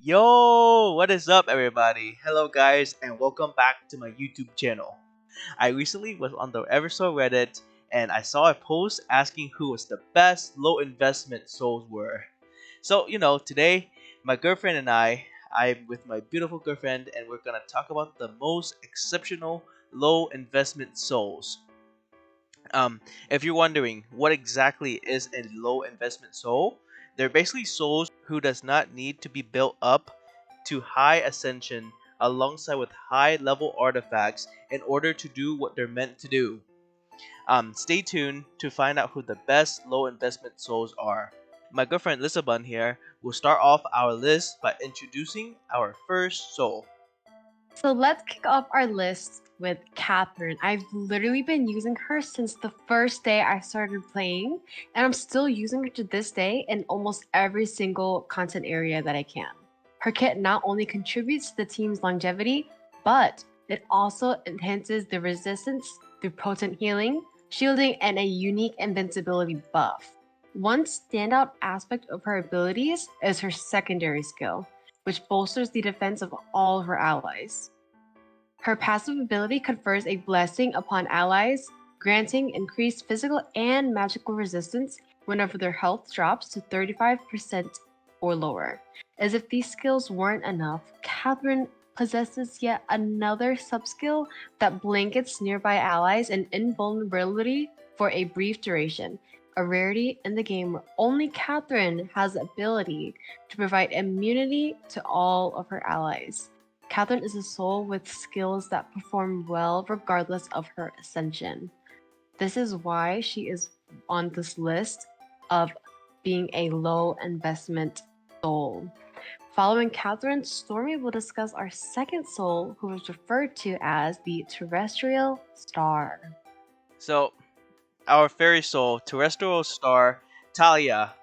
Yo, what is up, everybody? Hello, guys, and welcome back to my YouTube channel. I recently was on the Eversoul Reddit and I saw a post asking who was the best low investment souls were. So, today my girlfriend and I'm with my beautiful girlfriend, and we're gonna talk about the most exceptional low investment souls. Um, if you're wondering what exactly is a low investment soul, they're basically souls who does not need to be built up to high ascension alongside with high level artifacts in order to do what they're meant to do. Stay tuned to find out who the best low investment souls are. My girlfriend Lyssabun here will start off our list by introducing our first soul. So let's kick off our list with Catherine. I've literally been using her since the first day I started playing, and I'm still using her to this day in almost every single content area that I can. Her kit not only contributes to the team's longevity, but it also enhances the resistance through potent healing, shielding, and a unique invincibility buff. One standout aspect of her abilities is her secondary skill, which bolsters the defense of all her allies. Her passive ability confers a blessing upon allies, granting increased physical and magical resistance whenever their health drops to 35% or lower. As if these skills weren't enough, Catherine possesses yet another subskill that blankets nearby allies in invulnerability for a brief duration, a rarity in the game where only Catherine has the ability to provide immunity to all of her allies. Catherine is a soul with skills that perform well regardless of her ascension. This is why she is on this list of being a low investment soul. Following Catherine, Stormie will discuss our second soul, who is referred to as the terrestrial star. So, our fairy soul, terrestrial star, Talia.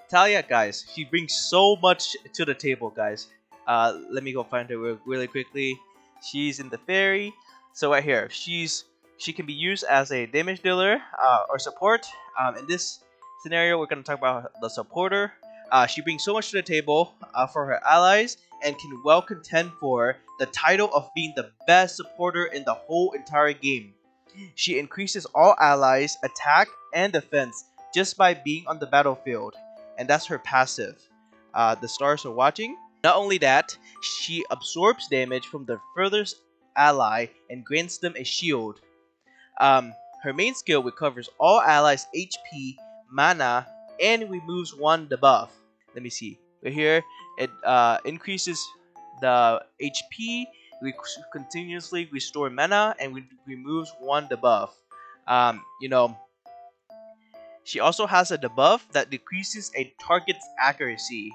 Talia, guys, she brings so much to the table, guys. Let me go find her really quickly. She's in the fairy. So right here, she can be used as a damage dealer or support. In this scenario, we're gonna talk about the supporter. She brings so much to the table for her allies and can well contend for the title of being the best supporter in the whole entire game. She increases all allies' attack and defense just by being on the battlefield, and that's her passive. The stars are watching. Not only that, she absorbs damage from the furthest ally and grants them a shield. Um, Her main skill recovers all allies' HP, mana, and removes one debuff. Let me see. Right here, it increases the HP, continuously restore mana, and removes one debuff. Um, you know, she also has a debuff that decreases a target's accuracy.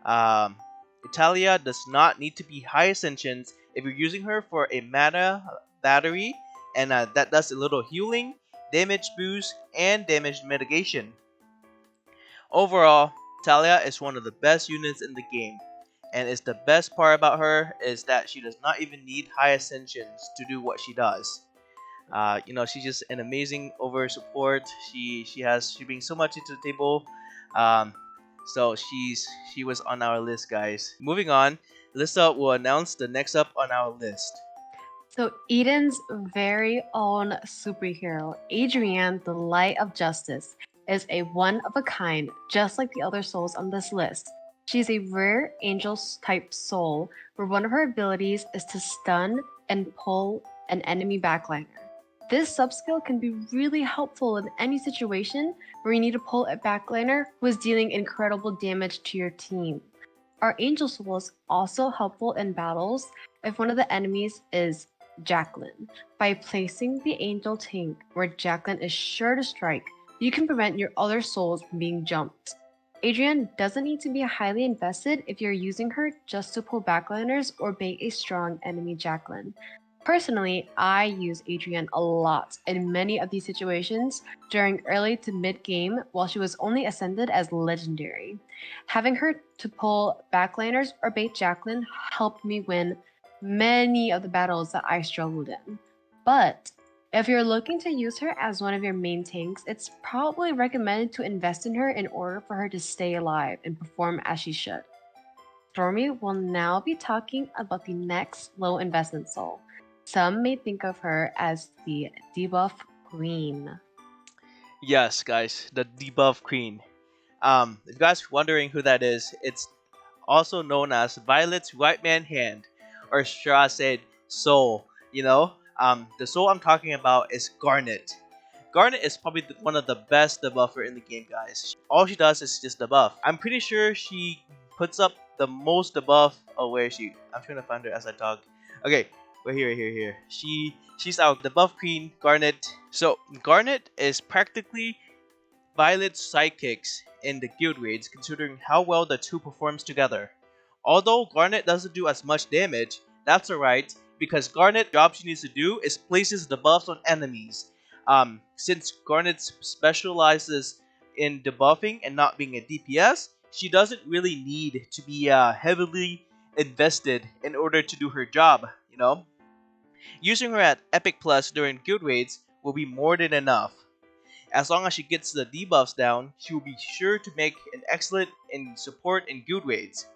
Um, Italia does not need to be high ascensions if you're using her for a mana battery, and that does a little healing, damage boost, and damage mitigation. Overall, Talia is one of the best units in the game, and it's the best part about her is that she does not even need high ascensions to do what she does. She's just an amazing over support. She brings so much into the table. Um, so she was on our list, guys. Moving on, Lissa will announce the next up on our list. So, Eden's very own superhero, Adrienne, the Light of Justice, is a one of a kind, just like the other souls on this list. She's a rare angel type soul, where one of her abilities is to stun and pull an enemy backliner. This subskill can be really helpful in any situation where you need to pull a backliner who is dealing incredible damage to your team. Our angel soul is also helpful in battles if one of the enemies is Jacqueline. By placing the angel tank where Jacqueline is sure to strike, you can prevent your other souls from being jumped. Adrienne doesn't need to be highly invested if you're using her just to pull backliners or bait a strong enemy Jacqueline. Personally, I use Adrienne a lot in many of these situations during early to mid game while she was only ascended as legendary. Having her to pull backliners or bait Jacqueline helped me win many of the battles that I struggled in. But if you're looking to use her as one of your main tanks, it's probably recommended to invest in her in order for her to stay alive and perform as she should. Stormy will now be talking about the next low investment soul. Some may think of her as the debuff queen. Yes, guys, the debuff queen. If you guys wondering who that is, it's also known as Violet's right man hand, or should I say soul. The soul I'm talking about is Garnet. Garnet is probably one of the best debuffer in the game, guys. All she does is just debuff. I'm pretty sure she puts up the most debuff. Oh, where is she? I'm trying to find her as I talk. Okay, we're here. She's our debuff queen, Garnet. So Garnet is practically Violet's sidekicks in the guild raids, considering how well the two performs together. Although Garnet doesn't do as much damage, that's alright, because Garnet job she needs to do is places the buffs on enemies. Since Garnet specializes in debuffing and not being a DPS, she doesn't really need to be heavily invested in order to do her job. Using her at Epic Plus during guild raids will be more than enough. As long as she gets the debuffs down, she will be sure to make an excellent in support in guild raids.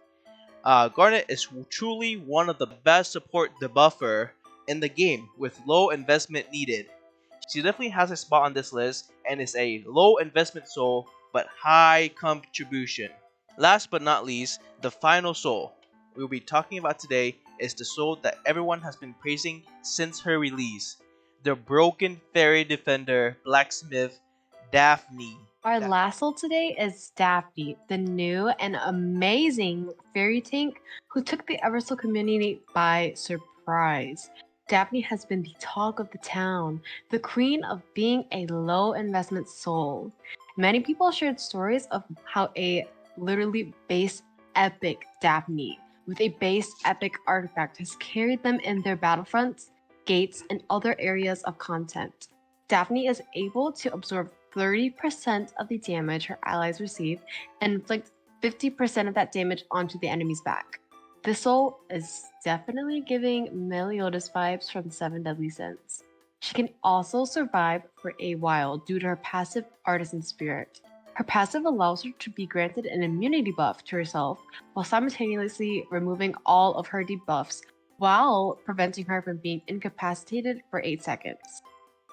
Garnet is truly one of the best support debuffer in the game with low investment needed. She definitely has a spot on this list and is a low investment soul but high contribution. Last but not least, the final soul we'll be talking about today is the soul that everyone has been praising since her release. The broken fairy defender blacksmith Daphne. Our last soul today is Daphne, the new and amazing fairy tank who took the Eversoul community by surprise. Daphne has been the talk of the town, the queen of being a low investment soul. Many people shared stories of how a literally base epic Daphne with a base epic artifact has carried them in their battlefronts, gates, and other areas of content. Daphne is able to absorb 30% of the damage her allies receive and inflict 50% of that damage onto the enemy's back. This soul is definitely giving Meliodas vibes from Seven Deadly Sins. She can also survive for a while due to her passive Artisan Spirit. Her passive allows her to be granted an immunity buff to herself while simultaneously removing all of her debuffs while preventing her from being incapacitated for 8 seconds.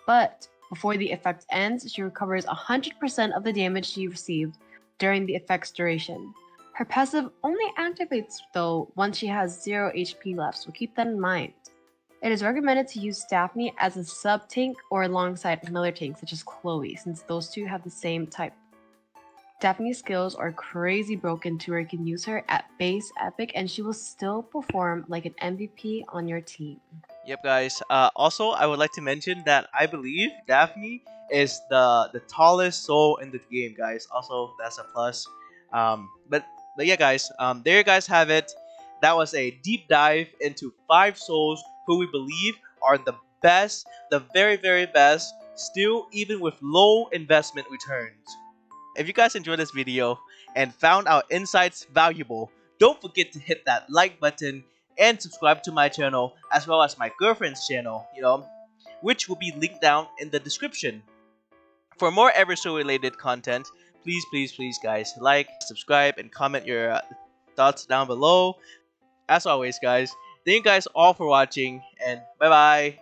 But before the effect ends, she recovers 100% of the damage she received during the effect's duration. Her passive only activates though once she has 0 HP left, so keep that in mind. It is recommended to use Daphne as a sub-tank or alongside another tank such as Chloe, since those two have the same type. Daphne's skills are crazy broken to where you can use her at base epic and she will still perform like an MVP on your team. Yep, guys. Also, I would like to mention that I believe Daphne is the tallest soul in the game, guys. Also, that's a plus. But yeah, guys. There you guys have it. That was a deep dive into 5 souls who we believe are the best, the very best. Still, even with low investment returns. If you guys enjoyed this video and found our insights valuable, don't forget to hit that like button and subscribe to my channel as well as my girlfriend's channel, which will be linked down in the description. For more Eversoul related content, please guys, like, subscribe, and comment your thoughts down below. As always, guys, thank you guys all for watching, and bye bye.